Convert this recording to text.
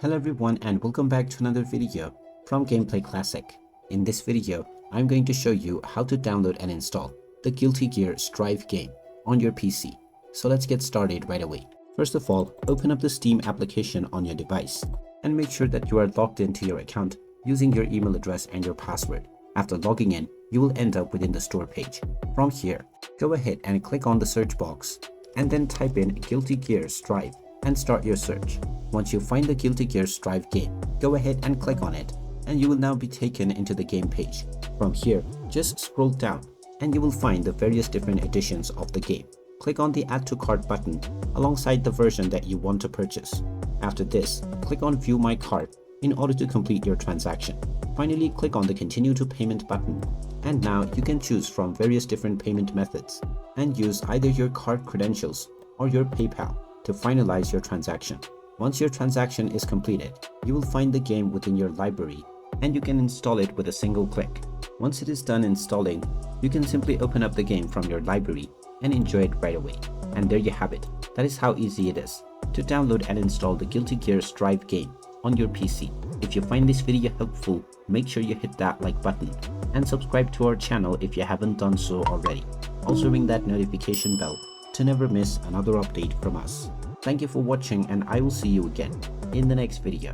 Hello everyone and welcome back to another video from Gameplay Classic. In this video, I'm going to show you how to download and install the Guilty Gear Strive game on your PC. So let's get started right away. First of all, open up the Steam application on your device and make sure that you are logged into your account using your email address and your password. After logging in, you will end up within the store page. From here, go ahead and click on the search box and then type in Guilty Gear Strive and start your search. Once you find the Guilty Gear Strive game, go ahead and click on it and you will now be taken into the game page. From here, just scroll down and you will find the various different editions of the game. Click on the Add to Cart button alongside the version that you want to purchase. After this, click on View My Cart in order to complete your transaction. Finally, click on the Continue to Payment button and now you can choose from various different payment methods and use either your card credentials or your PayPal to finalize your transaction. Once your transaction is completed, you will find the game within your library and you can install it with a single click. Once it is done installing, you can simply open up the game from your library and enjoy it right away. And there you have it. That is how easy it is to download and install the Guilty Gear Strive game on your PC. If you find this video helpful, make sure you hit that like button and subscribe to our channel if you haven't done so already. Also ring that notification bell to never miss another update from us. Thank you for watching and I will see you again in the next video.